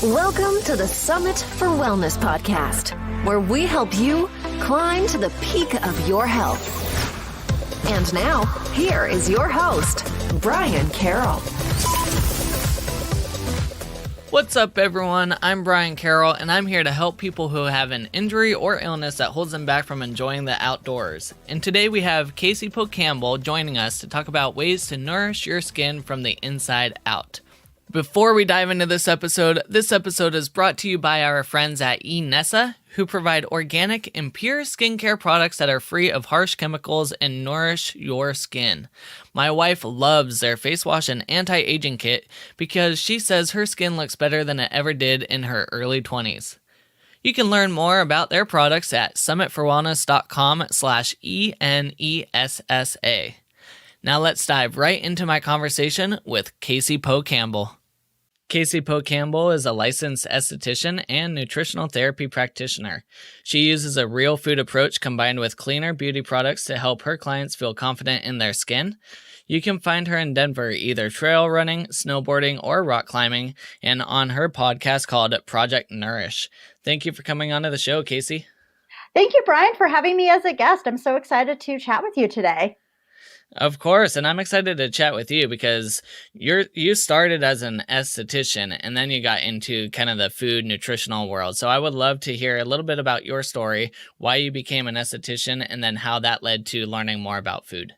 Welcome to the Summit for Wellness podcast, where we help you climb to the peak of your health. And now, here is your host, Brian Carroll. What's up, everyone? I'm Brian Carroll, and I'm here to help people who have an injury or illness that holds them back from enjoying the outdoors. And today we have Casey Poe Campbell joining us to talk about ways to nourish your skin from the inside out. Before we dive into this episode is brought to you by our friends at Enessa, who provide organic and pure skincare products that are free of harsh chemicals and nourish your skin. My wife loves their face wash and anti-aging kit because she says her skin looks better than it ever did in her early 20s. You can learn more about their products at summitforwellness.com/ENESSA. Now let's dive right into my conversation with Casey Poe Campbell. Casey Poe Campbell is a licensed esthetician and nutritional therapy practitioner. She uses a real food approach combined with cleaner beauty products to help her clients feel confident in their skin. You can find her in Denver either trail running, snowboarding, or rock climbing, and on her podcast called Project Nourish. Thank you for coming onto the show, Casey. Thank you, Brian, for having me as a guest. I'm so excited to chat with you today. Of course, and I'm excited to chat with you because you started as an esthetician and then you got into kind of the food nutritional world. So I would love to hear a little bit about your story, why you became an esthetician, and then how that led to learning more about food.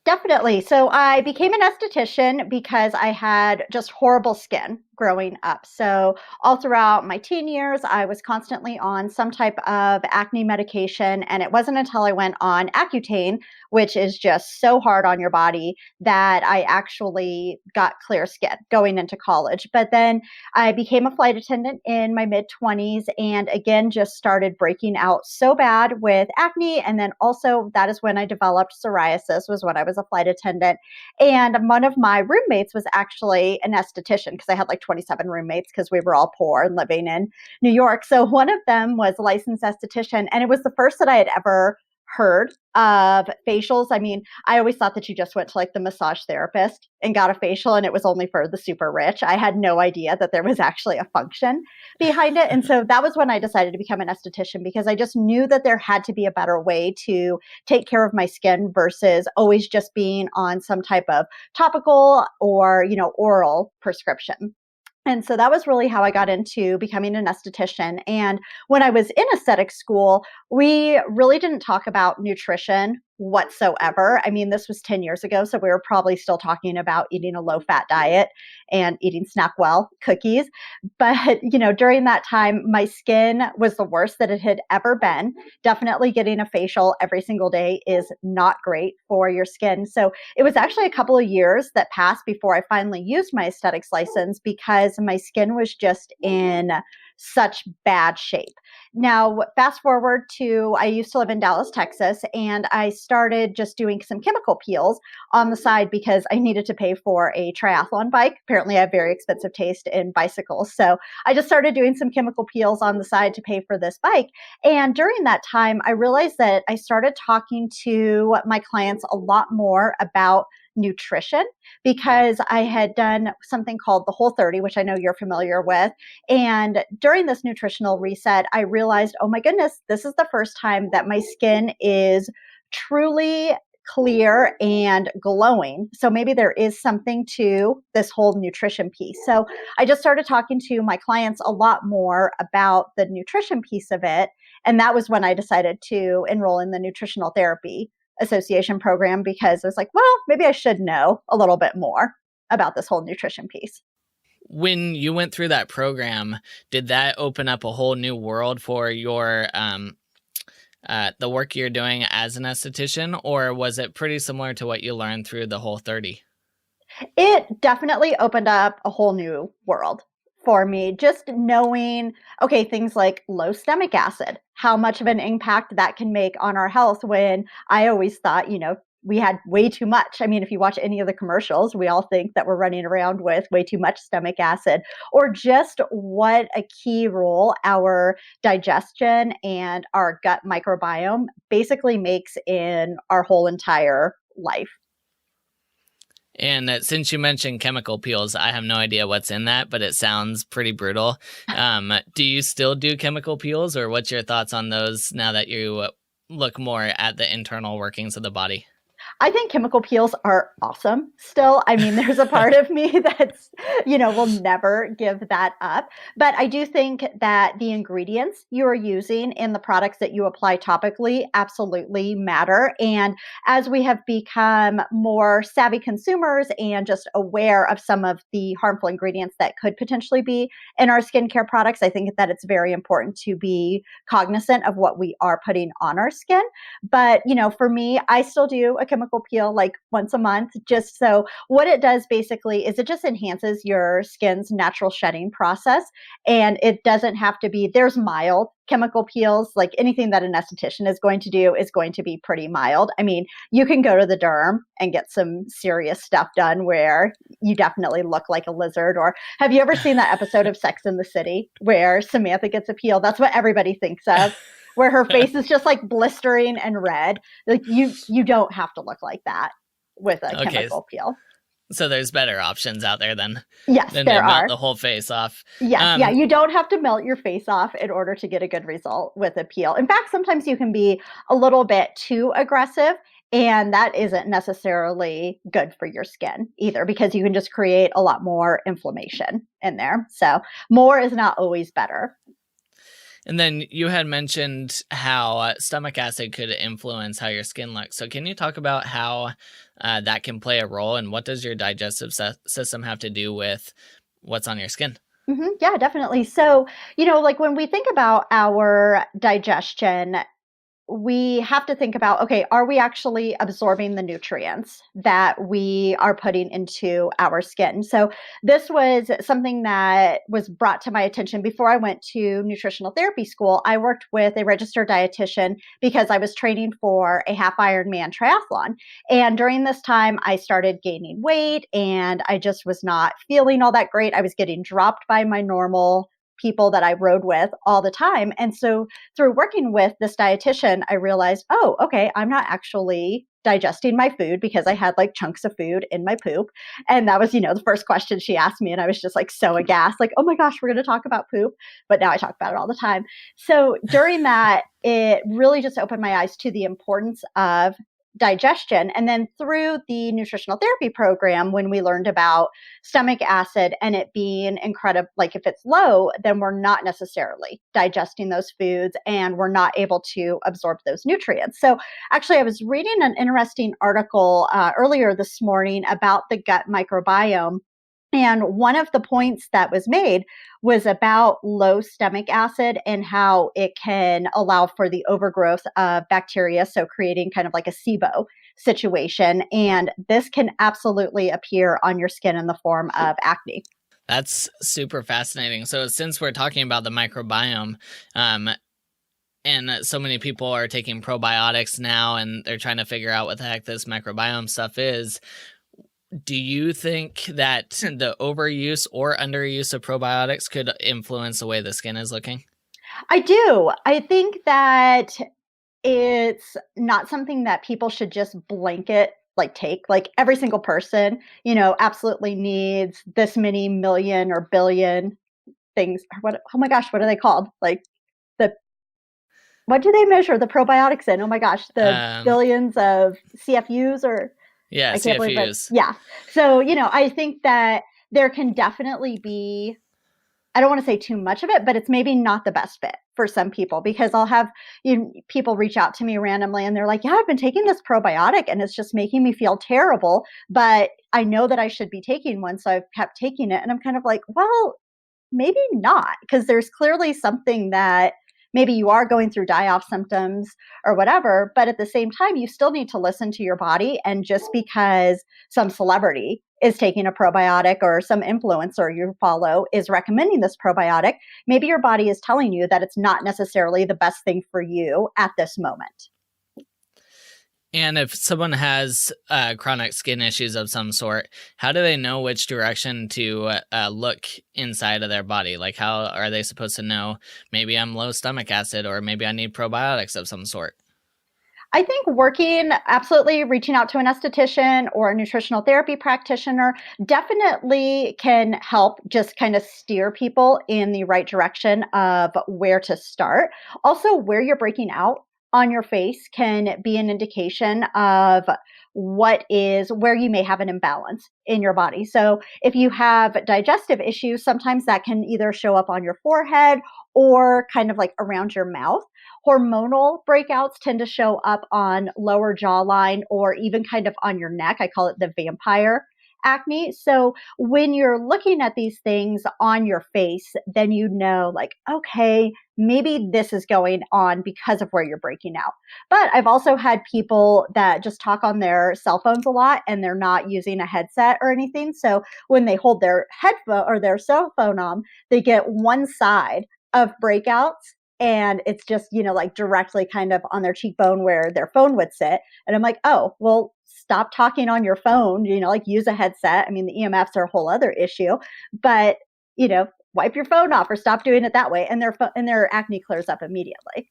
Definitely. So I became an esthetician because I had just horrible skin growing up. So all throughout my teen years, I was constantly on some type of acne medication. And it wasn't until I went on Acutane, which is just so hard on your body, that I actually got clear skin going into college. But then I became a flight attendant in my mid-20s and again, just started breaking out so bad with acne. And then also that is when I developed psoriasis, was when I was a flight attendant. And one of my roommates was actually an esthetician because I had like 27 roommates because we were all poor and living in New York. So one of them was a licensed esthetician, and it was the first that I had ever heard of facials. I mean, I always thought that you just went to like the massage therapist and got a facial and it was only for the super rich. I had no idea that there was actually a function behind it. And so that was when I decided to become an esthetician, because I just knew that there had to be a better way to take care of my skin versus always just being on some type of topical or, oral prescription. And so that was really how I got into becoming an esthetician. And when I was in aesthetic school, we really didn't talk about nutrition whatsoever. I mean, this was 10 years ago, so we were probably still talking about eating a low-fat diet and eating Snackwell cookies. But, during that time, my skin was the worst that it had ever been. Definitely getting a facial every single day is not great for your skin. So it was actually a couple of years that passed before I finally used my aesthetics license, because my skin was just in such bad shape. Now, fast forward to, I used to live in Dallas, Texas, and I started just doing some chemical peels on the side because I needed to pay for a triathlon bike. Apparently, I have very expensive taste in bicycles. So I just started doing some chemical peels on the side to pay for this bike. And during that time, I realized that I started talking to my clients a lot more about nutrition, because I had done something called the Whole30, which I know you're familiar with. And during this nutritional reset, I realized, oh my goodness, this is the first time that my skin is truly clear and glowing. So maybe there is something to this whole nutrition piece. So I just started talking to my clients a lot more about the nutrition piece of it. And that was when I decided to enroll in the Nutritional Therapy Association program, because I was like, well, maybe I should know a little bit more about this whole nutrition piece. When you went through that program, did that open up a whole new world for your the work you're doing as an esthetician, or was it pretty similar to what you learned through the Whole30? It definitely opened up a whole new world for me, just knowing, okay, things like low stomach acid, how much of an impact that can make on our health, when I always thought, we had way too much. I mean, if you watch any of the commercials, we all think that we're running around with way too much stomach acid, or just what a key role our digestion and our gut microbiome basically makes in our whole entire life. And since you mentioned chemical peels, I have no idea what's in that, but it sounds pretty brutal. Do you still do chemical peels, or what's your thoughts on those now that you look more at the internal workings of the body? I think chemical peels are awesome still. I mean, there's a part of me that's, will never give that up. But I do think that the ingredients you are using in the products that you apply topically absolutely matter. And as we have become more savvy consumers and just aware of some of the harmful ingredients that could potentially be in our skincare products, I think that it's very important to be cognizant of what we are putting on our skin. But, for me, I still do a chemical peel like once a month, just so what it does basically is it just enhances your skin's natural shedding process. And it doesn't have to be, there's mild chemical peels, like anything that an esthetician is going to do is going to be pretty mild. I mean, you can go to the derm and get some serious stuff done where you definitely look like a lizard. Or have you ever seen that episode of Sex and the City where Samantha gets a peel? That's what everybody thinks of, where her face is just like blistering and red. Like you don't have to look like that with a chemical peel. So there's better options out there than yes, than there to melt are. the whole face off. Yes, yeah, you don't have to melt your face off in order to get a good result with a peel. In fact, sometimes you can be a little bit too aggressive, and that isn't necessarily good for your skin either, because you can just create a lot more inflammation in there. So more is not always better. And then you had mentioned how stomach acid could influence how your skin looks. So can you talk about how that can play a role, and what does your digestive system have to do with what's on your skin? Mm-hmm. Yeah, definitely. So, like when we think about our digestion, we have to think about, okay, are we actually absorbing the nutrients that we are putting into our skin? So this was something that was brought to my attention before I went to nutritional therapy school. I worked with a registered dietitian because I was training for a half Ironman triathlon. And during this time, I started gaining weight and I just was not feeling all that great. I was getting dropped by my normal people that I rode with all the time. And so through working with this dietitian, I realized, oh, okay, I'm not actually digesting my food because I had like chunks of food in my poop. And that was, the first question she asked me. And I was just like so aghast, like, oh my gosh, we're going to talk about poop. But now I talk about it all the time. So during that, it really just opened my eyes to the importance of digestion. And then through the nutritional therapy program, when we learned about stomach acid and it being incredible, like if it's low, then we're not necessarily digesting those foods and we're not able to absorb those nutrients. So actually, I was reading an interesting article earlier this morning about the gut microbiome. And one of the points that was made was about low stomach acid and how it can allow for the overgrowth of bacteria, so creating kind of like a SIBO situation. And this can absolutely appear on your skin in the form of acne. That's super fascinating. So since we're talking about the microbiome, and so many people are taking probiotics now and they're trying to figure out what the heck this microbiome stuff is, do you think that the overuse or underuse of probiotics could influence the way the skin is looking? I do. I think that it's not something that people should just blanket take. Like every single person, absolutely needs this many million or billion things. What? Oh my gosh, what are they called? Like what do they measure the probiotics in? Oh my gosh, the billions of CFUs or. Yeah, I can't believe it. CFUs. Yeah. So, I think that there can definitely be, I don't want to say too much of it, but it's maybe not the best fit for some people, because I'll have people reach out to me randomly and they're like, yeah, I've been taking this probiotic and it's just making me feel terrible, but I know that I should be taking one. So I've kept taking it. And I'm kind of like, well, maybe not, because there's clearly something that maybe you are going through die-off symptoms or whatever, but at the same time, you still need to listen to your body. And just because some celebrity is taking a probiotic or some influencer you follow is recommending this probiotic, maybe your body is telling you that it's not necessarily the best thing for you at this moment. And if someone has chronic skin issues of some sort, how do they know which direction to look inside of their body? Like, how are they supposed to know maybe I'm low stomach acid or maybe I need probiotics of some sort? I think absolutely reaching out to an esthetician or a nutritional therapy practitioner definitely can help just kind of steer people in the right direction of where to start. Also, where you're breaking out on your face can be an indication of where you may have an imbalance in your body. So if you have digestive issues, sometimes that can either show up on your forehead or kind of like around your mouth. Hormonal breakouts tend to show up on lower jawline or even kind of on your neck. I call it the vampire acne. So when you're looking at these things on your face, then you know, like, okay, maybe this is going on because of where you're breaking out. But I've also had people that just talk on their cell phones a lot and they're not using a headset or anything. So when they hold their headphone or their cell phone on, they get one side of breakouts, and it's just, like directly kind of on their cheekbone where their phone would sit. And I'm like, oh, well, stop talking on your phone, like use a headset. I mean, the EMFs are a whole other issue, but, wipe your phone off or stop doing it that way. And their acne clears up immediately.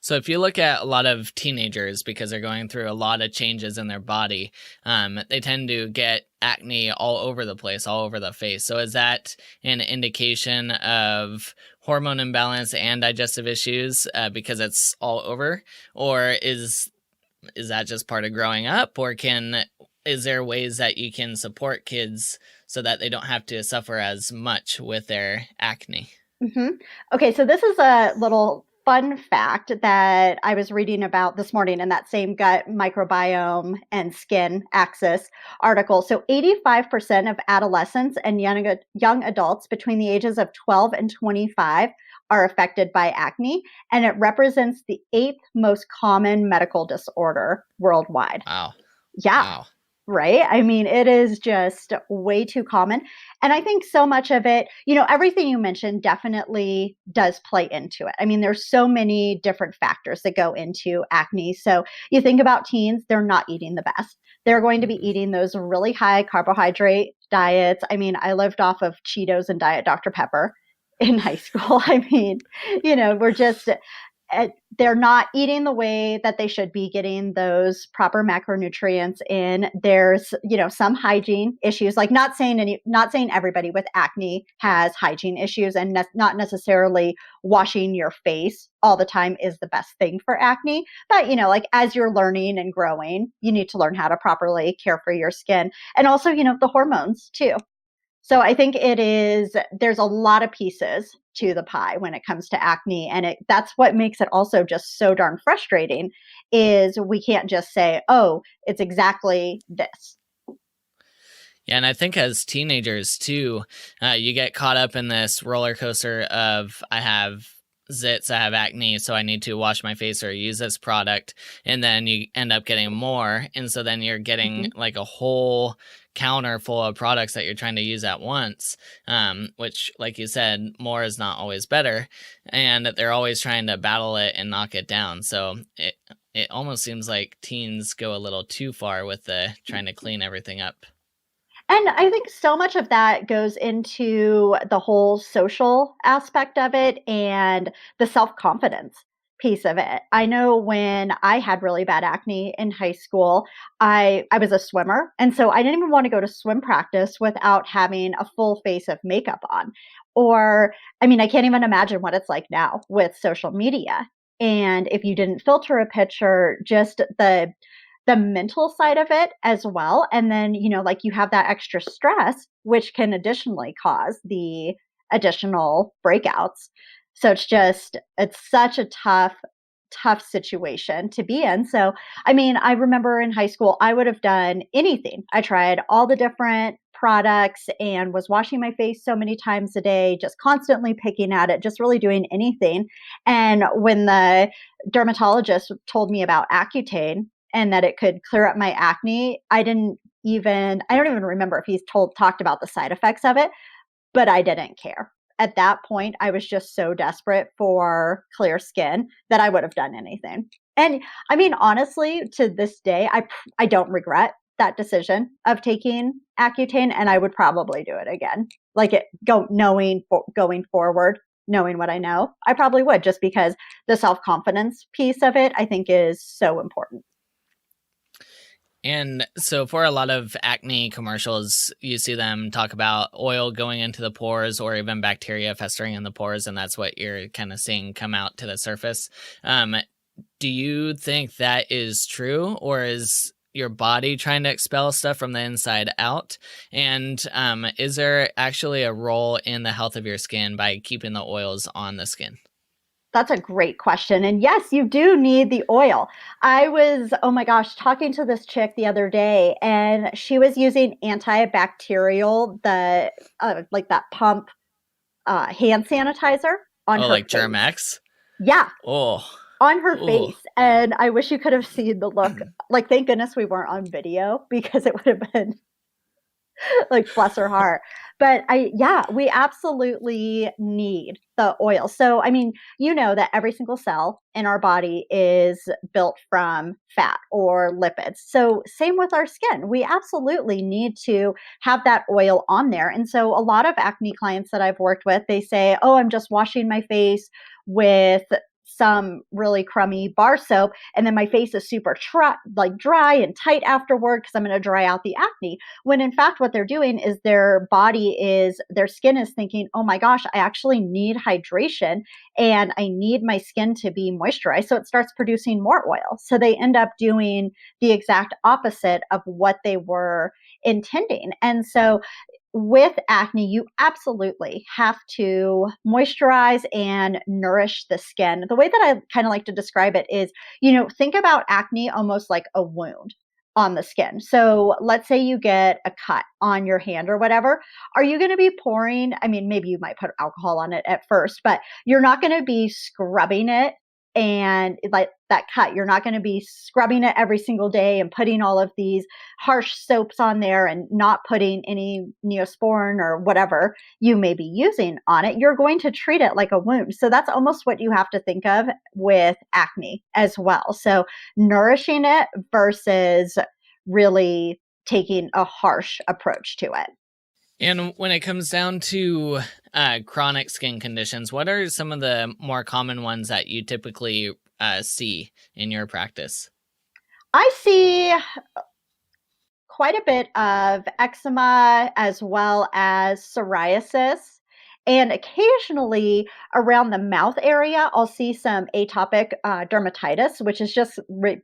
So if you look at a lot of teenagers, because they're going through a lot of changes in their body, they tend to get acne all over the place, all over the face. So is that an indication of hormone imbalance and digestive issues because it's all over? Or is that just part of growing up? Or is there ways that you can support kids so that they don't have to suffer as much with their acne? Mm-hmm. Okay, so this is a little fun fact that I was reading about this morning in that same gut microbiome and skin axis article. So 85% of adolescents and young adults between the ages of 12 and 25 are affected by acne, and it represents the 8th most common medical disorder worldwide. Wow. Yeah. Wow. Right? I mean, it is just way too common. And I think so much of it, everything you mentioned definitely does play into it. I mean, there's so many different factors that go into acne. So you think about teens, they're not eating the best. They're going to be eating those really high carbohydrate diets. I mean, I lived off of Cheetos and Diet Dr. Pepper in high school. I mean, we're just... they're not eating the way that they should be, getting those proper macronutrients in. There's, some hygiene issues, like not saying everybody with acne has hygiene issues, and not necessarily washing your face all the time is the best thing for acne. But, like as you're learning and growing, you need to learn how to properly care for your skin, and also, the hormones too. So I think there's a lot of pieces to the pie when it comes to acne. And that's what makes it also just so darn frustrating, is we can't just say, oh, it's exactly this. Yeah, and I think as teenagers too, you get caught up in this roller coaster of, I have zits, I have acne, so I need to wash my face or use this product, and then you end up getting more, and so then you're getting like a whole counter full of products that you're trying to use at once, which, like you said, more is not always better, and they're always trying to battle it and knock it down. So it almost seems like teens go a little too far with the trying to clean everything up. And I think so much of that goes into the whole social aspect of it and the self-confidence piece of it. I know when I had really bad acne in high school, I was a swimmer. And so I didn't even want to go to swim practice without having a full face of makeup on. Or, I mean, I can't even imagine what it's like now with social media. And if you didn't filter a picture, just the mental side of it as well. And then, like you have that extra stress, which can additionally cause the additional breakouts. So it's such a tough situation to be in. So, I mean, I remember in high school, I would have done anything. I tried all the different products and was washing my face so many times a day, just constantly picking at it, just really doing anything. And when the dermatologist told me about Accutane and that it could clear up my acne, I don't even remember if he's talked about the side effects of it, but I didn't care. At that point, I was just so desperate for clear skin that I would have done anything. And I mean, honestly, to this day, I don't regret that decision of taking Accutane, and I would probably do it again, going forward. knowing what I know, I probably would, just because the self-confidence piece of it, I think, is so important. And so for a lot of acne commercials, you see them talk about oil going into the pores or even bacteria festering in the pores, and that's what you're kind of seeing come out to the surface. Do you think that is true, or is your body trying to expel stuff from the inside out? And is there actually a role in the health of your skin by keeping the oils on the skin? That's a great question. And yes, you do need the oil. I was, oh my gosh, talking to this chick the other day, and she was using antibacterial, like that pump hand sanitizer on her Like face. Germ-X? Yeah. Oh. On her Oh. face. And I wish you could have seen the look. Like, thank goodness we weren't on video, because it would have been like, bless her heart. But we absolutely need the oil. So, I mean, you know that every single cell in our body is built from fat or lipids. So, same with our skin. We absolutely need to have that oil on there. And so, a lot of acne clients that I've worked with, they say, oh, I'm just washing my face with some really crummy bar soap, and then my face is super dry and tight afterward because I'm going to dry out the acne. When in fact, what they're doing is their skin is thinking, oh my gosh, I actually need hydration and I need my skin to be moisturized. So it starts producing more oil. So they end up doing the exact opposite of what they were intending. And so with acne, you absolutely have to moisturize and nourish the skin. The way that I kind of like to describe it is, think about acne almost like a wound on the skin. So let's say you get a cut on your hand or whatever. Are you going to be pouring? I mean, maybe you might put alcohol on it at first, but you're not going to be scrubbing it. And like that cut, you're not going to be scrubbing it every single day and putting all of these harsh soaps on there and not putting any Neosporin or whatever you may be using on it. You're going to treat it like a wound. So that's almost what you have to think of with acne as well. So nourishing it versus really taking a harsh approach to it. And when it comes down to chronic skin conditions, what are some of the more common ones that you typically see in your practice? I see quite a bit of eczema as well as psoriasis. And occasionally around the mouth area, I'll see some atopic dermatitis, which is just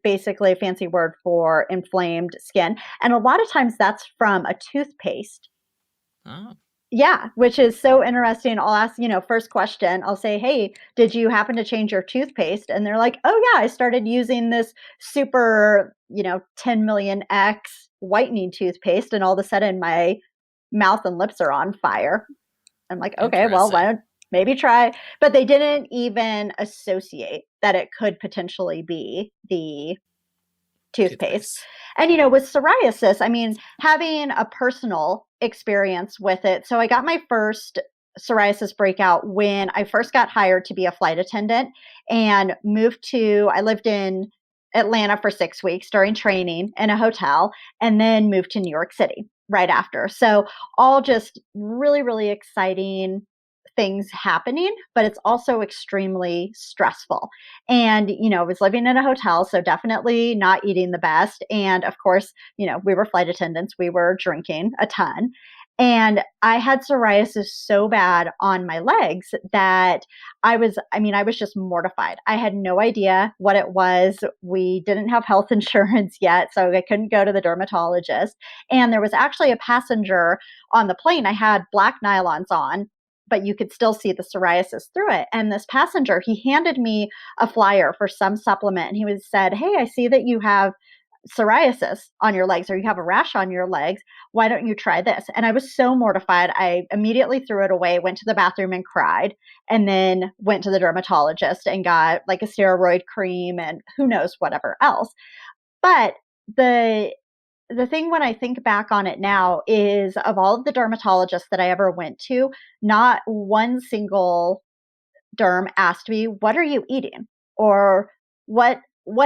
basically a fancy word for inflamed skin. And a lot of times that's from a toothpaste. Oh. Yeah, which is so interesting. I'll ask, first question, I'll say, hey, did you happen to change your toothpaste? And they're like, oh yeah, I started using this super, 10 million X whitening toothpaste, and all of a sudden my mouth and lips are on fire. I'm like, okay, well, why don't maybe try? But they didn't even associate that it could potentially be the toothpaste. And, with psoriasis, I mean, having a personal experience with it. So I got my first psoriasis breakout when I first got hired to be a flight attendant and I lived in Atlanta for 6 weeks during training in a hotel, and then moved to New York City right after. So all just really, really exciting things happening, but it's also extremely stressful. And, I was living in a hotel, so definitely not eating the best. And of course, we were flight attendants, we were drinking a ton. And I had psoriasis so bad on my legs that I was just mortified. I had no idea what it was. We didn't have health insurance yet, so I couldn't go to the dermatologist. And there was actually a passenger on the plane. I had black nylons on, but you could still see the psoriasis through it. And this passenger, he handed me a flyer for some supplement, and he said, hey, I see that you have psoriasis on your legs, or you have a rash on your legs. Why don't you try this? And I was so mortified. I immediately threw it away, went to the bathroom and cried, and then went to the dermatologist and got like a steroid cream and who knows whatever else. But the thing when I think back on it now is, of all of the dermatologists that I ever went to, not one single derm asked me, what are you eating? Or what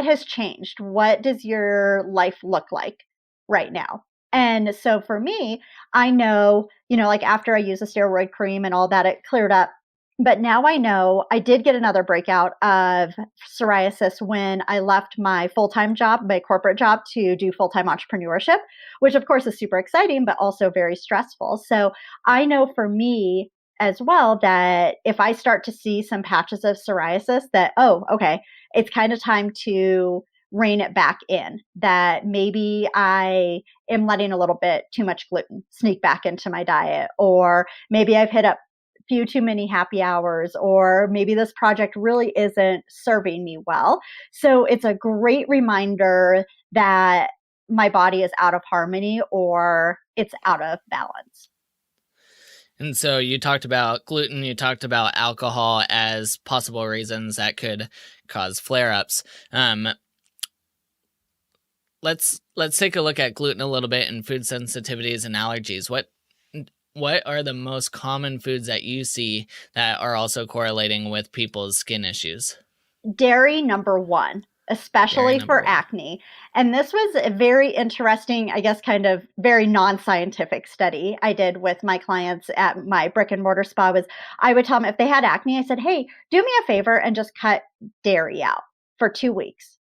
has changed? What does your life look like right now? And so for me, I know, like after I use a steroid cream and all that, it cleared up But now I know I did get another breakout of psoriasis when I left my full-time job, my corporate job, to do full-time entrepreneurship, which of course is super exciting, but also very stressful. So I know for me as well that if I start to see some patches of psoriasis that, oh, okay, it's kind of time to rein it back in, that maybe I am letting a little bit too much gluten sneak back into my diet, or maybe I've hit up few too many happy hours, or maybe this project really isn't serving me well. So it's a great reminder that my body is out of harmony or it's out of balance. And so you talked about gluten, you talked about alcohol as possible reasons that could cause flare-ups. Let's take a look at gluten a little bit and food sensitivities and allergies. What are the most common foods that you see that are also correlating with people's skin issues? Dairy, number one, especially for acne. And this was a very interesting, I guess, kind of very non-scientific study I did with my clients at my brick and mortar spa. Was I would tell them if they had acne, I said, hey, do me a favor and just cut dairy out for 2 weeks.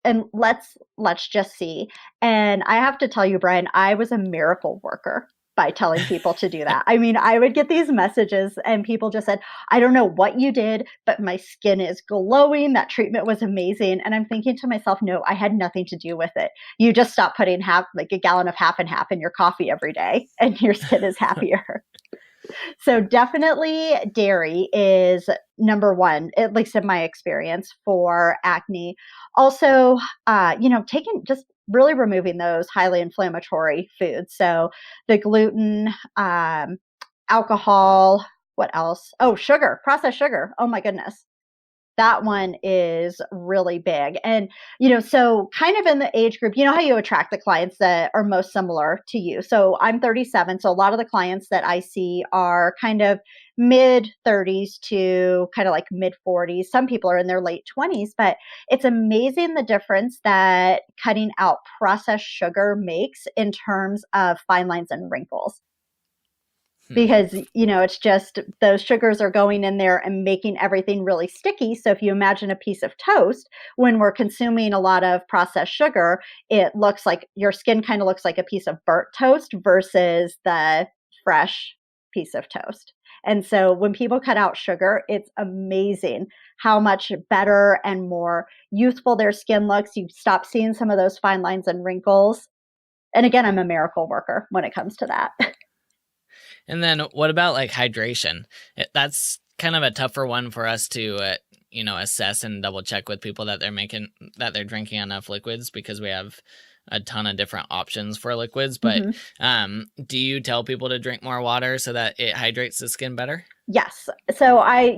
And let's just see. And I have to tell you, Brian, I was a miracle worker by telling people to do that. I mean, I would get these messages and people just said, I don't know what you did, but my skin is glowing. That treatment was amazing. And I'm thinking to myself, no, I had nothing to do with it. You just stop putting like a gallon of half and half in your coffee every day and your skin is happier. So definitely dairy is number one, at least in my experience, for acne. Also, just really removing those highly inflammatory foods. So the gluten, alcohol, what else? Oh, sugar, processed sugar. Oh my goodness. That one is really big. And, so kind of in the age group, you know how you attract the clients that are most similar to you. So I'm 37. So a lot of the clients that I see are kind of mid 30s to kind of like mid 40s. Some people are in their late 20s, but it's amazing the difference that cutting out processed sugar makes in terms of fine lines and wrinkles. Because, it's just those sugars are going in there and making everything really sticky. So if you imagine a piece of toast, when we're consuming a lot of processed sugar, it looks like your skin kind of looks like a piece of burnt toast versus the fresh piece of toast. And so when people cut out sugar, it's amazing how much better and more youthful their skin looks. You stop seeing some of those fine lines and wrinkles. And again, I'm a miracle worker when it comes to that. And then what about like hydration? That's kind of a tougher one for us to, assess and double check with people that they're drinking enough liquids, because we have a ton of different options for liquids. But do you tell people to drink more water so that it hydrates the skin better? Yes. So I,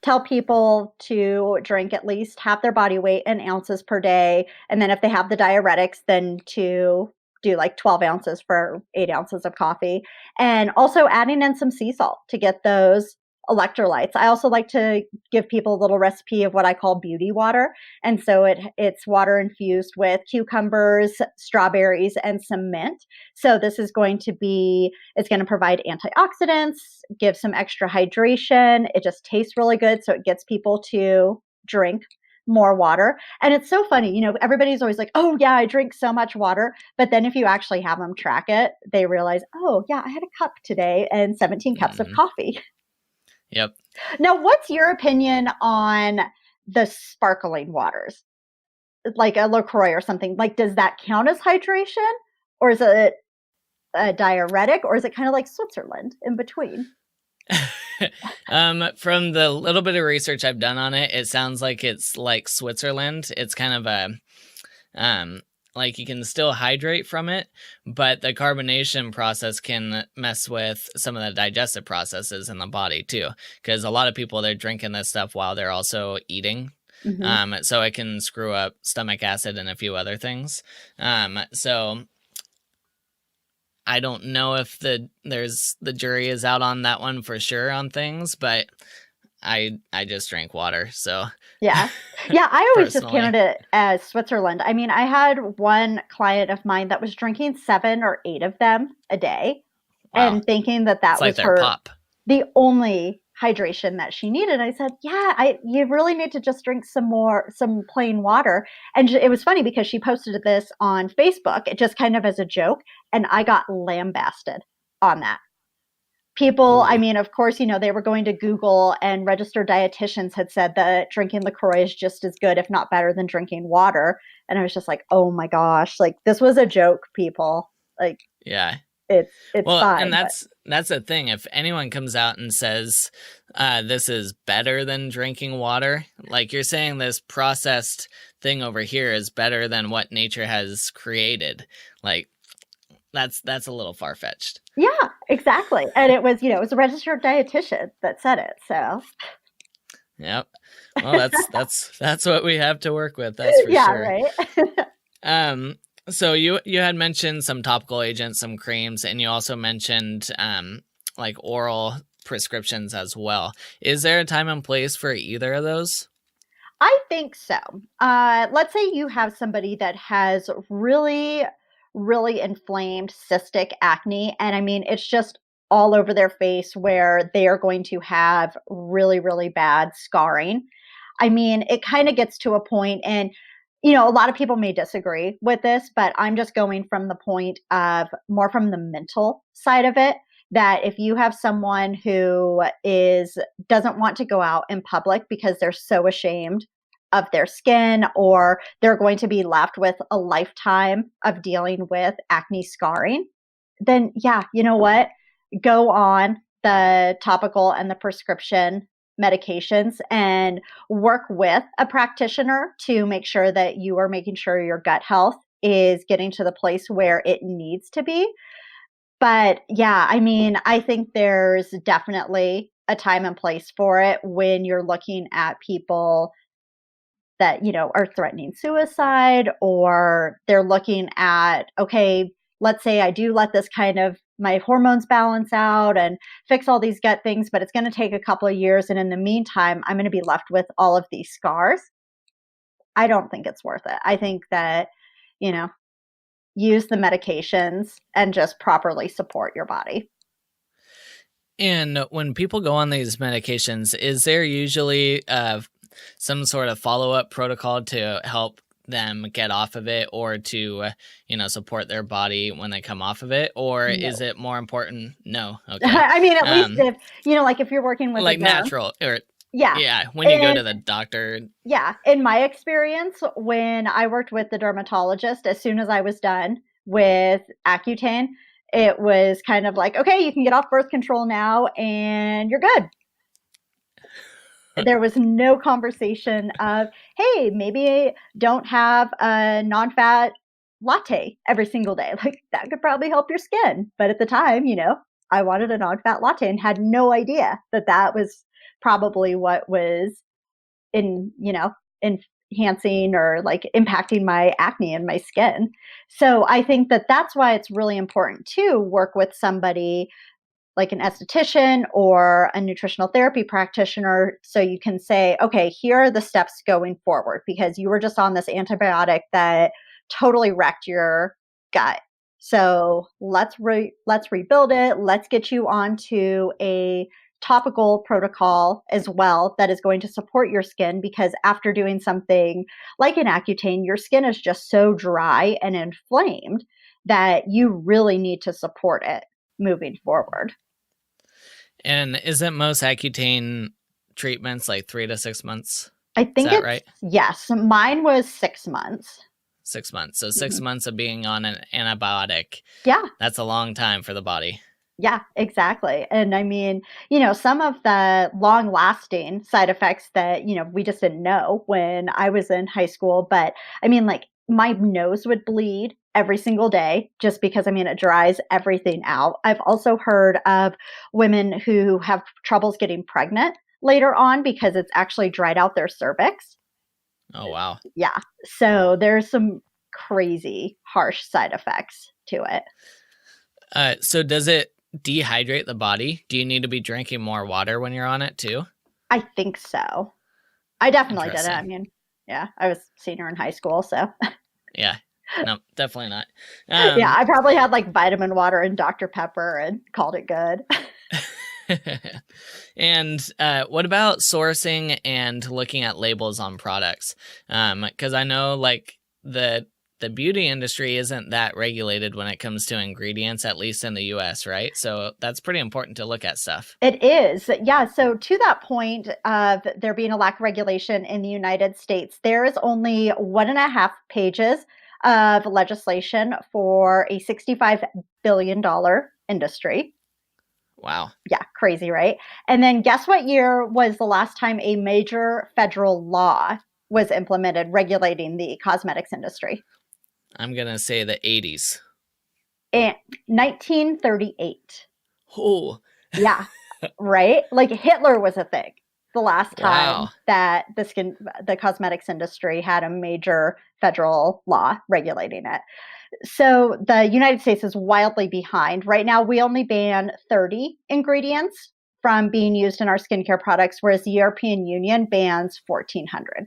tell people to drink at least half their body weight in ounces per day. And then if they have the diuretics, then to do like 12 ounces for 8 ounces of coffee, and also adding in some sea salt to get those electrolytes. I also like to give people a little recipe of what I call beauty water. And so it's water infused with cucumbers, strawberries, and some mint. So this is it's going to provide antioxidants, give some extra hydration. It just tastes really good. So it gets people to drink more water. And it's so funny, everybody's always like, oh yeah, I drink so much water. But then if you actually have them track it, they realize, oh yeah, I had a cup today and 17 cups of coffee. Yep. Now, what's your opinion on the sparkling waters? Like a LaCroix or something, like, does that count as hydration, or is it a diuretic, or is it kind of like Switzerland in between? From the little bit of research I've done on it, it sounds like it's like Switzerland. It's kind of like you can still hydrate from it, but the carbonation process can mess with some of the digestive processes in the body too. Because a lot of people, they're drinking this stuff while they're also eating. So it can screw up stomach acid and a few other things. So I don't know if the jury is out on that one for sure on things, but I just drink water. So yeah, I always just counted it as Switzerland. I mean, I had one client of mine that was drinking 7 or 8 of them a day, and thinking that it's was like their pop. The only hydration that she needed. I said, yeah, you really need to just drink some plain water. And it was funny because she posted this on Facebook, just kind of as a joke. And I got lambasted on that. People, Ooh. I mean, of course, they were going to Google, and registered dietitians had said that drinking LaCroix is just as good, if not better, than drinking water. And I was just like, oh my gosh, like this was a joke, people. Like, Yeah. it's Well, fine. and that's the thing. If anyone comes out and says this is better than drinking water, like you're saying, this processed thing over here is better than what nature has created. Like that's a little far-fetched. Yeah, exactly. And it was, it was a registered dietitian that said it. So Yep. Well, that's what we have to work with. That's for yeah, sure. right. So you had mentioned some topical agents, some creams, and you also mentioned like oral prescriptions as well. Is there a time and place for either of those? I think so. Let's say you have somebody that has really, really inflamed cystic acne. And I mean, it's just all over their face where they are going to have really, really bad scarring. I mean, it kind of gets to a point, and a lot of people may disagree with this, but I'm just going from the point of more from the mental side of it, that if you have someone who doesn't want to go out in public because they're so ashamed of their skin, or they're going to be left with a lifetime of dealing with acne scarring, then yeah, you know what? Go on the topical and the prescription medications and work with a practitioner to make sure that you are making sure your gut health is getting to the place where it needs to be. But yeah, I mean, I think there's definitely a time and place for it when you're looking at people that, are threatening suicide, or they're looking at, okay, let's say I do let this kind of my hormones balance out and fix all these gut things, but it's going to take a couple of years. And in the meantime, I'm going to be left with all of these scars. I don't think it's worth it. I think that, use the medications and just properly support your body. And when people go on these medications, is there usually some sort of follow-up protocol to help them get off of it, or to support their body when they come off of it? Or No. is it more important? No. Okay. I mean, at least if like if you're working with like a derm, natural, or yeah, when you go to the doctor. Yeah, in my experience, when I worked with the dermatologist, as soon as I was done with Acutane, it was kind of like, okay, you can get off birth control now and you're good. There was no conversation of, hey, maybe don't have a non-fat latte every single day. Like that could probably help your skin. But at the time, I wanted a non-fat latte and had no idea that was probably what was enhancing or like impacting my acne and my skin. So I think that that's why it's really important to work with somebody like an esthetician or a nutritional therapy practitioner, so you can say, okay, here are the steps going forward, because you were just on this antibiotic that totally wrecked your gut. So let's rebuild it. Let's get you onto a topical protocol as well that is going to support your skin, because after doing something like an Accutane, your skin is just so dry and inflamed that you really need to support it moving forward. And isn't most Accutane treatments like 3 to 6 months? I think Is that right? Yes, mine was 6 months. 6 months. So 6 months of being on an antibiotic. Yeah. That's a long time for the body. Yeah, exactly. And I mean, some of the long lasting side effects that, we just didn't know when I was in high school. But I mean, like my nose would bleed every single day just because, it dries everything out. I've also heard of women who have troubles getting pregnant later on because it's actually dried out their cervix. Oh, wow. Yeah. So there's some crazy harsh side effects to it. So does it dehydrate the body? Do you need to be drinking more water when you're on it too? I think so. I definitely did it. I mean, yeah, I was a senior in high school, so. Yeah. No, definitely not. Yeah, I probably had like vitamin water and Dr. Pepper and called it good. And what about sourcing and looking at labels on products? Because I know like the beauty industry isn't that regulated when it comes to ingredients, at least in the US, right? So that's pretty important to look at stuff. It is. Yeah. So to that point of there being a lack of regulation in the United States, there is only 1.5 pages of legislation for a $65 billion industry. Wow. Yeah, crazy, right? And then guess what year was the last time a major federal law was implemented regulating the cosmetics industry? I'm going to say the 80s. In 1938. Oh. Yeah, right? Like Hitler was a thing the last time that the cosmetics industry had a major federal law regulating it. So the United States is wildly behind. Right now, we only ban 30 ingredients from being used in our skincare products, whereas the European Union bans 1,400.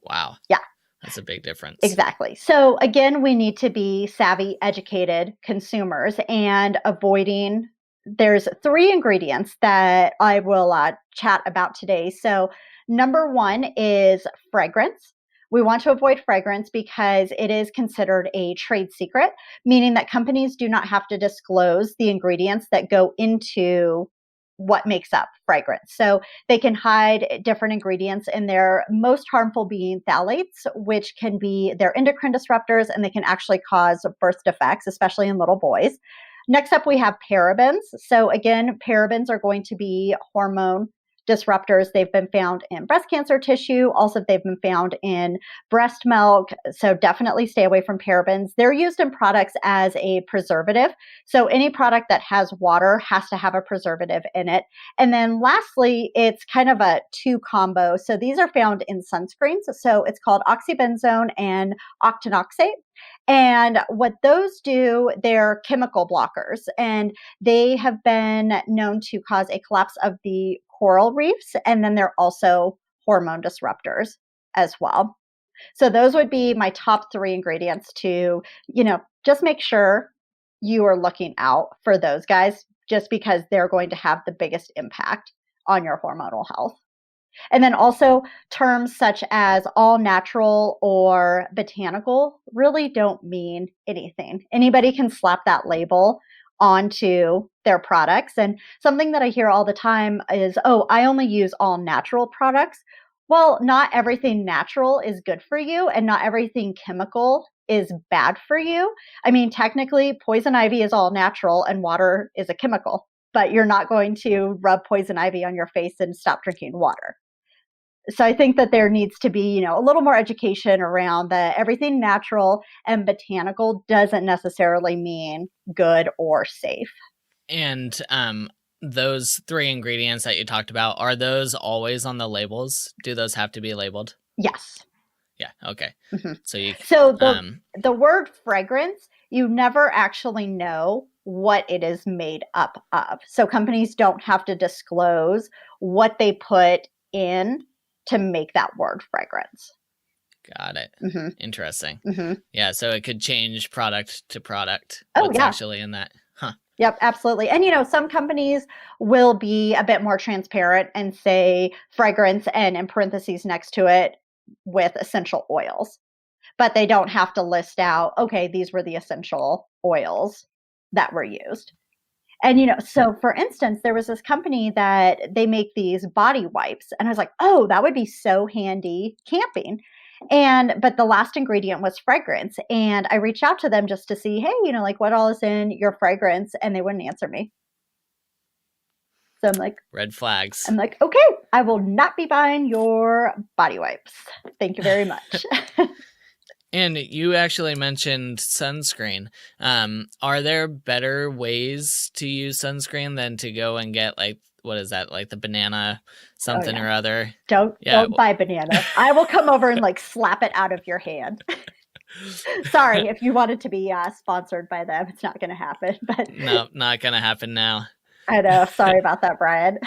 Wow. Yeah. That's a big difference. Exactly. So again, we need to be savvy, educated consumers and avoiding. There's 3 ingredients that I will chat about today. So number 1 is fragrance. We want to avoid fragrance because it is considered a trade secret, meaning that companies do not have to disclose the ingredients that go into what makes up fragrance. So they can hide different ingredients in there, most harmful being phthalates, which can be their endocrine disruptors, and they can actually cause birth defects, especially in little boys. Next up, we have parabens. So again, parabens are going to be hormone disruptors. They've been found in breast cancer tissue. Also, they've been found in breast milk. So definitely stay away from parabens. They're used in products as a preservative. So any product that has water has to have a preservative in it. And then lastly, it's kind of a 2 combo. So these are found in sunscreens. So it's called oxybenzone and octinoxate. And what those do, they're chemical blockers, and they have been known to cause a collapse of the coral reefs. And then they're also hormone disruptors as well. So those would be my top 3 ingredients to, just make sure you are looking out for those guys, just because they're going to have the biggest impact on your hormonal health. And then also terms such as all natural or botanical really don't mean anything. Anybody can slap that label onto their products. And something that I hear all the time is, oh, I only use all natural products. Well, not everything natural is good for you, and not everything chemical is bad for you. I mean, technically, poison ivy is all natural and water is a chemical, but you're not going to rub poison ivy on your face and stop drinking water. So I think that there needs to be, a little more education around that everything natural and botanical doesn't necessarily mean good or safe. And those 3 ingredients that you talked about, are those always on the labels? Do those have to be labeled? Yes. Yeah. Okay. Mm-hmm. So the word fragrance, you never actually know what it is made up of. So companies don't have to disclose what they put in to make that word fragrance. Got it. Mm-hmm. Interesting. Mm-hmm. Yeah, so it could change product to product. Oh, what's yeah. actually in that. Huh. Yep, absolutely. And, some companies will be a bit more transparent and say fragrance and in parentheses next to it with essential oils. But they don't have to list out, okay, these were the essential oils that were used. And, so for instance, there was this company that they make these body wipes. And I was like, oh, that would be so handy camping. But the last ingredient was fragrance. And I reached out to them just to see, hey, what all is in your fragrance? And they wouldn't answer me. So I'm like, red flags. I'm like, okay, I will not be buying your body wipes. Thank you very much. And you actually mentioned sunscreen. Are there better ways to use sunscreen than to go and get what is that? Like the banana something or other? Don't buy banana. I will come over and slap it out of your hand. Sorry, if you wanted to be sponsored by them, it's not going to happen. But no, not going to happen now. I know. Sorry about that, Brian.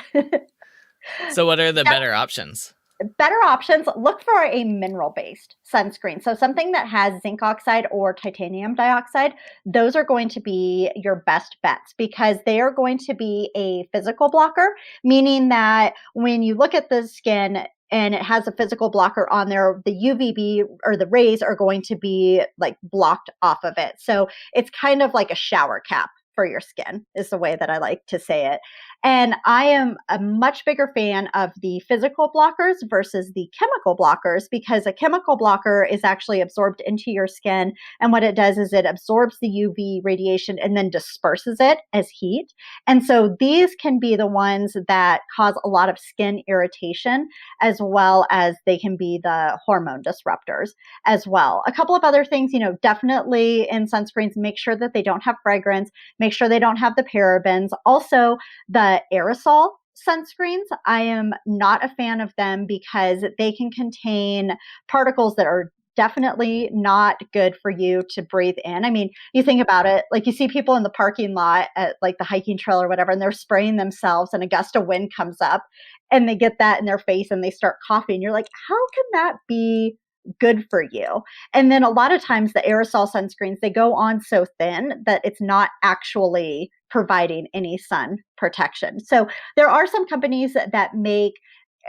So what are the better options? better options, look for a mineral-based sunscreen. So something that has zinc oxide or titanium dioxide, those are going to be your best bets because they are going to be a physical blocker, meaning that when you look at the skin and it has a physical blocker on there, the UVB or the rays are going to be like blocked off of it. So it's kind of like a shower cap for your skin is the way that I like to say it. And I am a much bigger fan of the physical blockers versus the chemical blockers because a chemical blocker is actually absorbed into your skin. And what it does is it absorbs the UV radiation and then disperses it as heat. And so these can be the ones that cause a lot of skin irritation, as well as they can be the hormone disruptors as well. A couple of other things, definitely in sunscreens, make sure that they don't have fragrance, make sure they don't have the parabens. Also, the aerosol sunscreens, I am not a fan of them because they can contain particles that are definitely not good for you to breathe in. I mean, you think about it, like you see people in the parking lot at like the hiking trail or whatever, and they're spraying themselves and a gust of wind comes up and they get that in their face and they start coughing. You're like, how can that be good for you? And then a lot of times the aerosol sunscreens, they go on so thin that it's not actually providing any sun protection. So there are some companies that make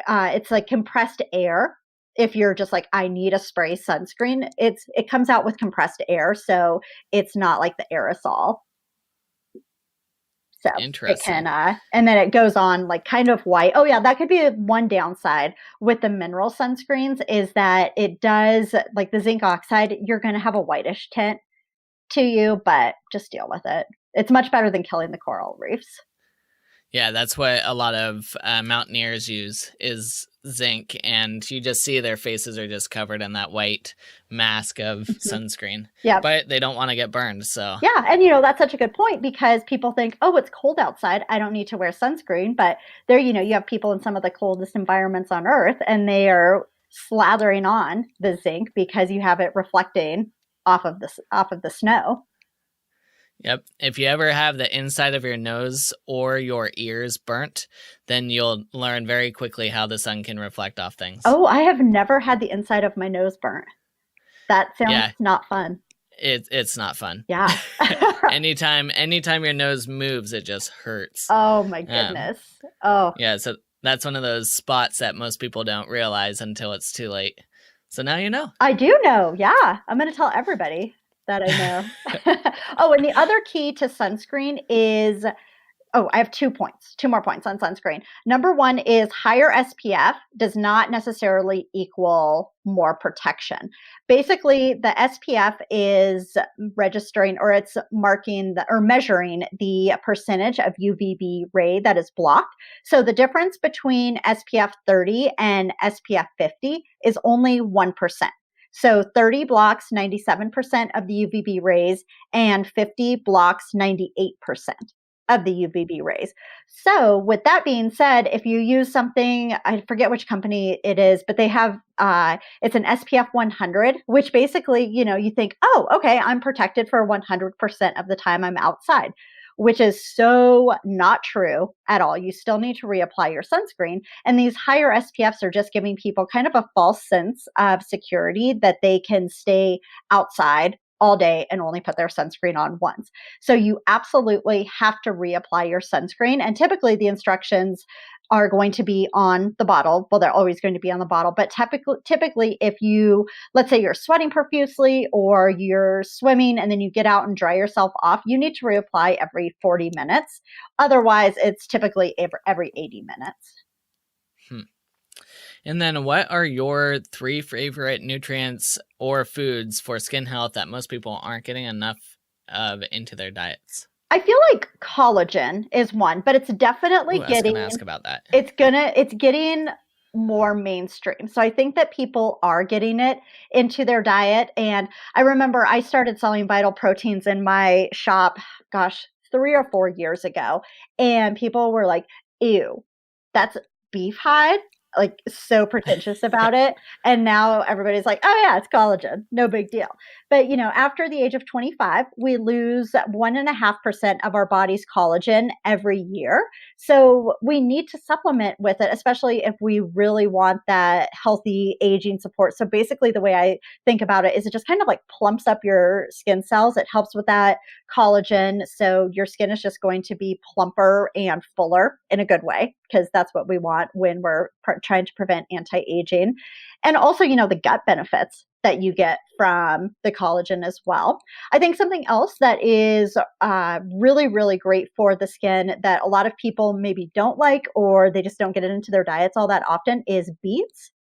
it's like compressed air. If you're just like, I need a spray sunscreen, it comes out with compressed air, so it's not like the aerosol. So Interesting. it can, and then it goes on like kind of white. Oh yeah, that could be one downside with the mineral sunscreens is that it does, like the zinc oxide, you're going to have a whitish tint to you, but just deal with it. It's much better than killing the coral reefs. Yeah, that's what a lot of mountaineers use is zinc, and you just see their faces are just covered in that white mask of sunscreen. Yeah, but they don't want to get burned. So yeah, and that's such a good point because people think, oh, it's cold outside, I don't need to wear sunscreen. But there, you have people in some of the coldest environments on Earth, and they are slathering on the zinc because you have it reflecting off of the snow. Yep. If you ever have the inside of your nose or your ears burnt, then you'll learn very quickly how the sun can reflect off things. Oh, I have never had the inside of my nose burnt. That sounds not fun. It's not fun. Yeah. anytime your nose moves, it just hurts. Oh my goodness. Yeah, so that's one of those spots that most people don't realize until it's too late. So now you know. I do know. Yeah. I'm going to tell everybody that I know. Oh, and the other key to sunscreen is, I have 2 more points on sunscreen. Number one is higher SPF does not necessarily equal more protection. Basically, the SPF is registering, or it's marking or measuring the percentage of UVB ray that is blocked. So the difference between SPF 30 and SPF 50 is only 1%. So 30 blocks 97% of the UVB rays and 50 blocks 98% of the UVB rays. So with that being said, if you use something, I forget which company it is, but they have, it's an SPF 100, which basically, you think, oh, okay, I'm protected for 100% of the time I'm outside, which is so not true at all. You still need to reapply your sunscreen. And these higher SPFs are just giving people kind of a false sense of security that they can stay outside all day and only put their sunscreen on once. So you absolutely have to reapply your sunscreen. And typically the instructions are going to be on the bottle. Well, they're always going to be on the bottle. But typically, if you, let's say you're sweating profusely or you're swimming and then you get out and dry yourself off, you need to reapply every 40 minutes. Otherwise, it's typically every 80 minutes. And then what are your 3 favorite nutrients or foods for skin health that most people aren't getting enough of into their diets? I feel like collagen is one, but it's definitely I was going to ask about that. It's getting more mainstream. So I think that people are getting it into their diet. And I remember I started selling Vital Proteins in my shop, 3 or 4 years ago. And people were like, ew, that's beef hide. Like so pretentious about it. And now everybody's like, oh yeah, it's collagen. No big deal. But, after the age of 25, we lose 1.5% of our body's collagen every year. So we need to supplement with it, especially if we really want that healthy aging support. So basically, the way I think about it is it just kind of like plumps up your skin cells. It helps with that collagen. So your skin is just going to be plumper and fuller in a good way, because that's what we want when we're trying to prevent anti-aging. And also, the gut benefits that you get from the collagen as well. I think something else that is really, really great for the skin that a lot of people maybe don't like, or they just don't get it into their diets all that often, is beets.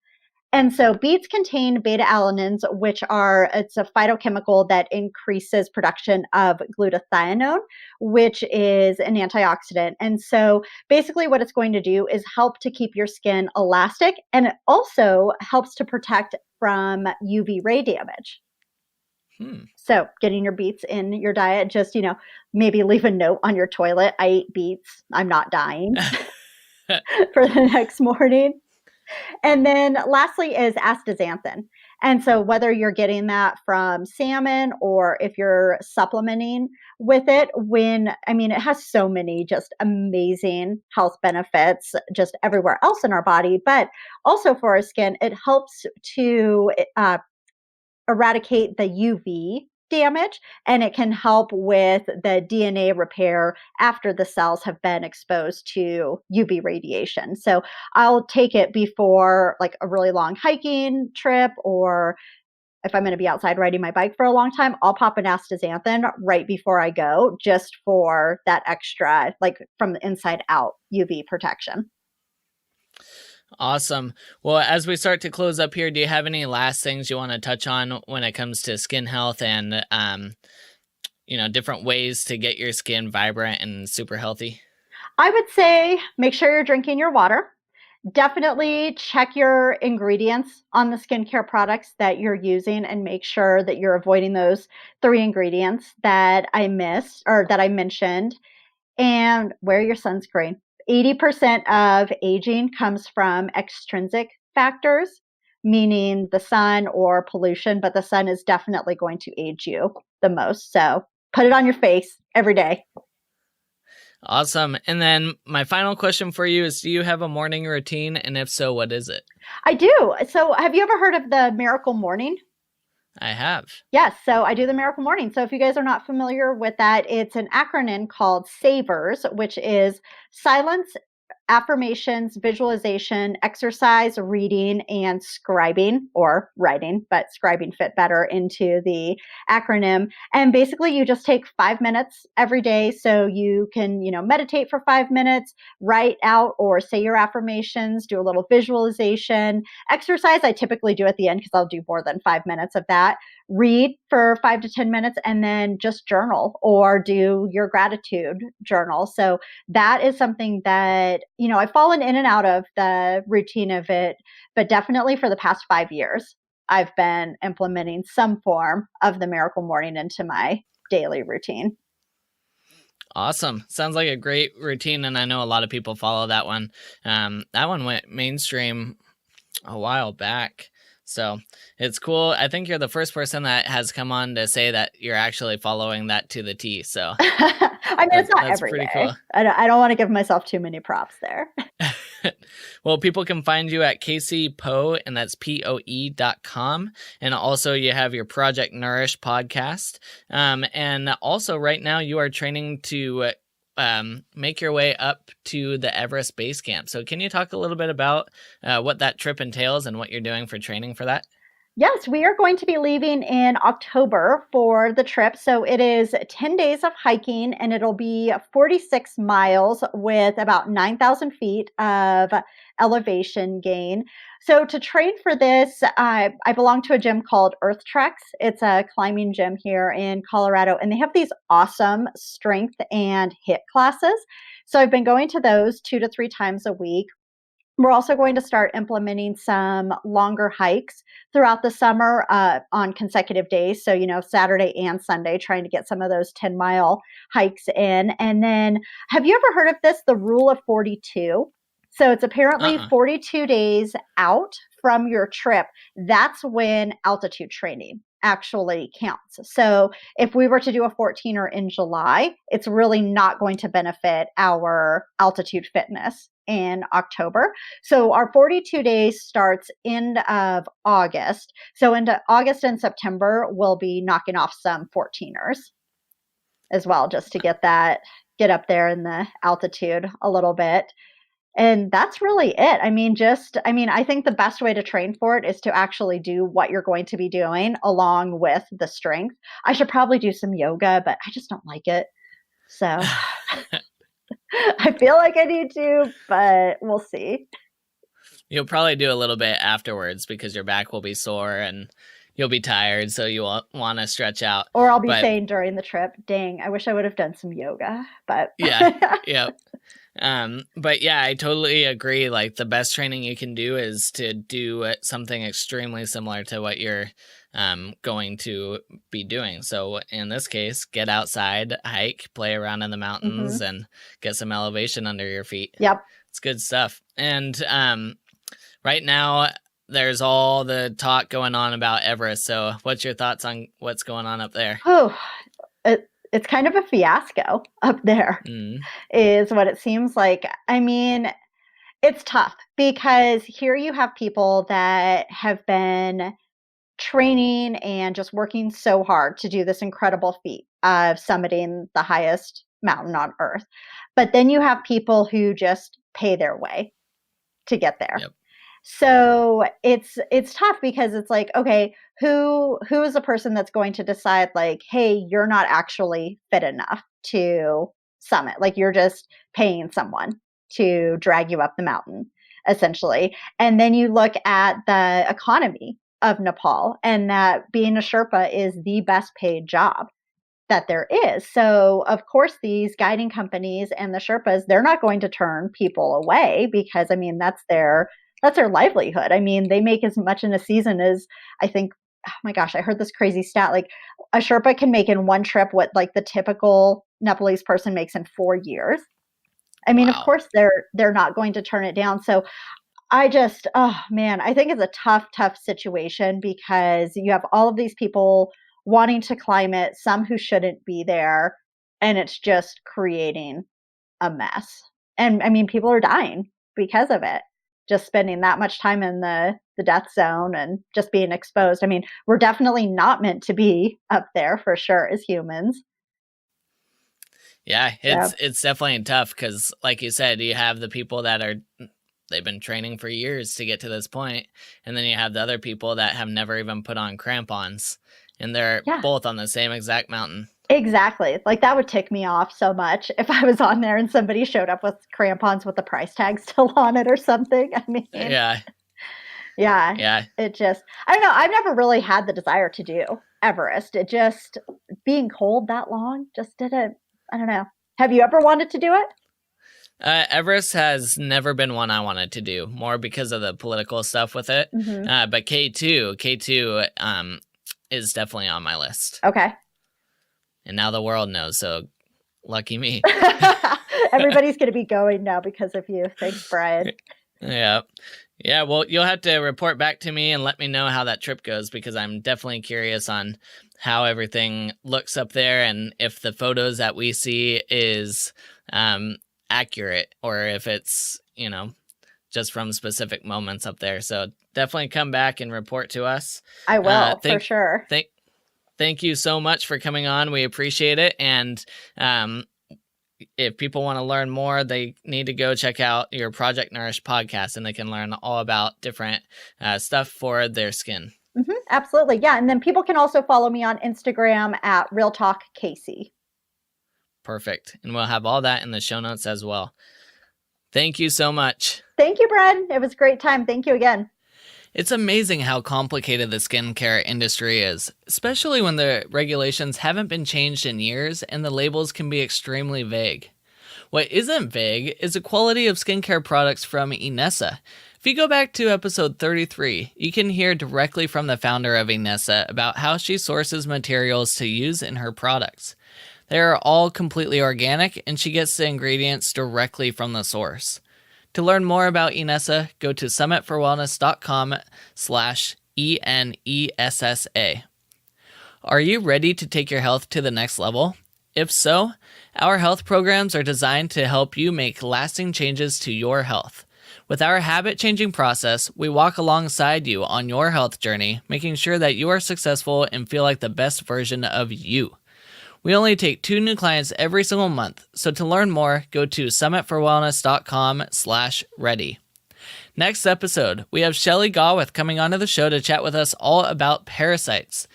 And so beets contain beta-alanins, it's a phytochemical that increases production of glutathione, which is an antioxidant. And so basically what it's going to do is help to keep your skin elastic, and it also helps to protect from UV ray damage. So getting your beets in your diet, just, maybe leave a note on your toilet. I ate beets. I'm not dying for the next morning. And then lastly is astaxanthin. And so whether you're getting that from salmon or if you're supplementing with it, it has so many just amazing health benefits just everywhere else in our body, but also for our skin, it helps to eradicate the UV damage, and it can help with the DNA repair after the cells have been exposed to UV radiation. So I'll take it before like a really long hiking trip, or if I'm going to be outside riding my bike for a long time, I'll pop an astaxanthin right before I go, just for that extra, like from the inside out UV protection. Awesome. Well, as we start to close up here, do you have any last things you want to touch on when it comes to skin health and, different ways to get your skin vibrant and super healthy? I would say make sure you're drinking your water. Definitely check your ingredients on the skincare products that you're using and make sure that you're avoiding those 3 ingredients that I mentioned, and wear your sunscreen. 80% of aging comes from extrinsic factors, meaning the sun or pollution, but the sun is definitely going to age you the most. So put it on your face every day. Awesome. And then my final question for you is, do you have a morning routine? And if so, what is it? I do. So have you ever heard of the Miracle Morning? I have. Yes. So I do the Miracle Morning. So if you guys are not familiar with that, it's an acronym called SAVERS, which is silence, affirmations, visualization, exercise, reading, and scribing, or writing, but scribing fit better into the acronym. And basically you just take 5 minutes every day. So you can, meditate for 5 minutes, write out or say your affirmations, do a little visualization. Exercise, I typically do at the end because I'll do more than 5 minutes of that. Read for 5 to 10 minutes, and then just journal or do your gratitude journal. So that is something that, I've fallen in and out of the routine of it, but definitely for the past 5 years, I've been implementing some form of the Miracle Morning into my daily routine. Awesome. Sounds like a great routine. And I know a lot of people follow that one. That one went mainstream a while back. So it's cool. I think you're the first person that has come on to say that you're actually following that to the T. So it's not every day. Cool. I don't want to give myself too many props there. Well, people can find you at Casey Poe, and that's POE.com. And also you have your Project Nourish podcast. And also right now you are training to make your way up to the Everest Base Camp. So can you talk a little bit about what that trip entails and what you're doing for training for that? Yes, we are going to be leaving in October for the trip. So it is 10 days of hiking, and it'll be 46 miles with about 9,000 feet of elevation gain. So to train for this, I belong to a gym called Earth Treks. It's a climbing gym here in Colorado, and they have these awesome strength and HIIT classes. So I've been going to those 2 to 3 times a week. We're also going to start implementing some longer hikes throughout the summer on consecutive days. So, Saturday and Sunday, trying to get some of those 10-mile hikes in. And then, have you ever heard of this, the Rule of 42? So it's apparently 42 days out from your trip. That's when altitude training actually counts. So if we were to do a 14er in July, it's really not going to benefit our altitude fitness in October. So our 42 days starts end of August. So into August and September, we'll be knocking off some 14ers as well, just to get up there in the altitude a little bit. And that's really it. I think the best way to train for it is to actually do what you're going to be doing along with the strength. I should probably do some yoga, but I just don't like it. So I feel like I need to, but we'll see. You'll probably do a little bit afterwards because your back will be sore and you'll be tired, so you won't want to stretch out. Or I'll be saying during the trip, dang, I wish I would have done some yoga. But yeah. But yeah, I totally agree. Like, the best training you can do is to do something extremely similar to what you're going to be doing. So in this case, get outside, hike, play around in the mountains, and get some elevation under your feet. Yep. It's good stuff. And right now, there's all the talk going on about Everest. So what's your thoughts on what's going on up there? Oh, it's kind of a fiasco up there, is what it seems like. I mean, it's tough because here you have people that have been training and just working so hard to do this incredible feat of summiting the highest mountain on earth. But then you have people who just pay their way to get there. Yep. So it's tough because it's like, okay, who is the person that's going to decide, like, hey, you're not actually fit enough to summit. Like, you're just paying someone to drag you up the mountain, essentially. And then you look at the economy of Nepal, and that being a Sherpa is the best paid job that there is. So of course, these guiding companies and the Sherpas, they're not going to turn people away because, I mean, that's their livelihood. I mean, they make as much in a season as, I think, oh my gosh, I heard this crazy stat. Like, a Sherpa can make in one trip what, like, the typical Nepalese person makes in 4 years. I mean, Wow. Of course, they're not going to turn it down. So I think it's a tough situation because you have all of these people wanting to climb it, some who shouldn't be there, and it's just creating a mess. And I mean, people are dying because of it. Just spending that much time in the death zone and just being exposed. I mean, we're definitely not meant to be up there for sure as humans. Yeah, it's definitely tough because, like you said, you have the people that they've been training for years to get to this point, and then you have the other people that have never even put on crampons, and they're both on the same exact mountain. Exactly. Like, that would tick me off so much if I was on there and somebody showed up with crampons with the price tag still on it or something. I mean, yeah. It just, I don't know. I've never really had the desire to do Everest. It just, being cold that long just didn't, I don't know. Have you ever wanted to do it? Everest has never been one I wanted to do, more because of the political stuff with it. But K2 is definitely on my list. Okay. And now the world knows, so lucky me. Everybody's going to be going now because of you. Thanks, Brian. Yeah. Yeah, well, you'll have to report back to me and let me know how that trip goes, because I'm definitely curious on how everything looks up there and if the photos that we see is accurate or if it's, just from specific moments up there. So definitely come back and report to us. I will, for sure. Thank you so much for coming on. We appreciate it. And if people want to learn more, they need to go check out your Project Nourish podcast, and they can learn all about different stuff for their skin. Absolutely. Yeah. And then people can also follow me on Instagram at Real Talk Casey. Perfect. And we'll have all that in the show notes as well. Thank you so much. Thank you, Brad. It was a great time. Thank you again. It's amazing how complicated the skincare industry is, especially when the regulations haven't been changed in years and the labels can be extremely vague. What isn't vague is the quality of skincare products from Inessa. If you go back to episode 33, you can hear directly from the founder of Inessa about how she sources materials to use in her products. They are all completely organic, and she gets the ingredients directly from the source. To learn more about Inessa, go to summitforwellness.com/ENESSA. Are you ready to take your health to the next level? If so, our health programs are designed to help you make lasting changes to your health. With our habit-changing process, we walk alongside you on your health journey, making sure that you are successful and feel like the best version of you. We only take 2 new clients every single month, so to learn more, go to summitforwellness.com/ready. Next episode, we have Shelly Gawith coming onto the show to chat with us all about parasites.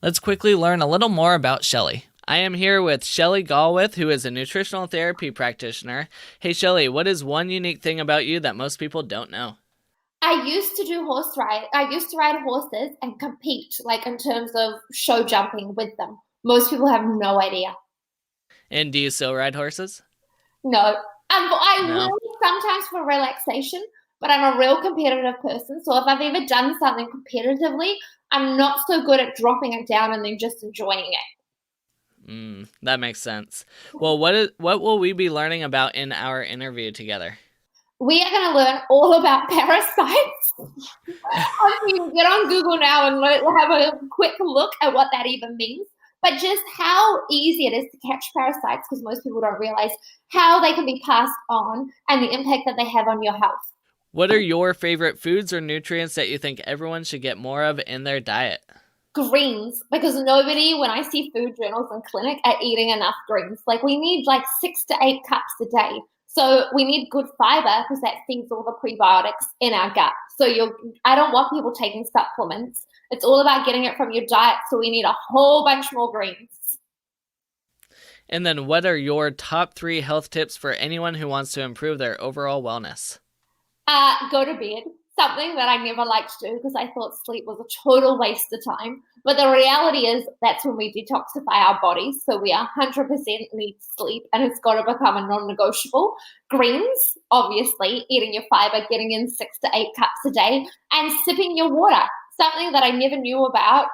Let's quickly learn a little more about Shelly. I am here with Shelly Gawith, who is a nutritional therapy practitioner. Hey Shelly, what is one unique thing about you that most people don't know? I used to do horse ride. I used to ride horses and compete, like in terms of show jumping with them. Most people have no idea. And do you still ride horses? No. I No. will sometimes for relaxation, but I'm a real competitive person. So if I've ever done something competitively, I'm not so good at dropping it down and then just enjoying it. That makes sense. Well, what will we be learning about in our interview together? We are going to learn all about parasites. You can get on Google now and have a quick look at what that even means. But just how easy it is to catch parasites, because most people don't realize how they can be passed on and the impact that they have on your health. What are your favorite foods or nutrients that you think everyone should get more of in their diet? Greens, because nobody, when I see food journals in clinic, are eating enough greens. Like we need like 6 to 8 cups a day. So we need good fiber because that feeds all the prebiotics in our gut. So I don't want people taking supplements. It's all about getting it from your diet. So we need a whole bunch more greens. And then what are your top 3 health tips for anyone who wants to improve their overall wellness? Go to bed. Something that I never liked to do because I thought sleep was a total waste of time. But the reality is that's when we detoxify our bodies. So we 100% need sleep and it's got to become a non-negotiable. Greens, obviously, eating your fiber, getting in 6 to 8 cups a day and sipping your water. Something that I never knew about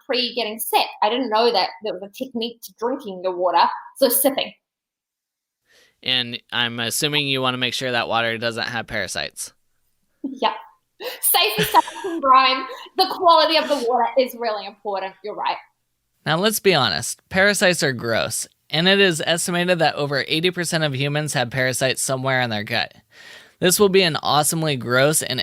pre-getting sick. I didn't know that there was a technique to drinking your water. So sipping. And I'm assuming you want to make sure that water doesn't have parasites. Yep. Safe assumption, Brian. The quality of the water is really important. You're right. Now let's be honest. Parasites are gross. And it is estimated that over 80% of humans have parasites somewhere in their gut. This will be an awesomely gross and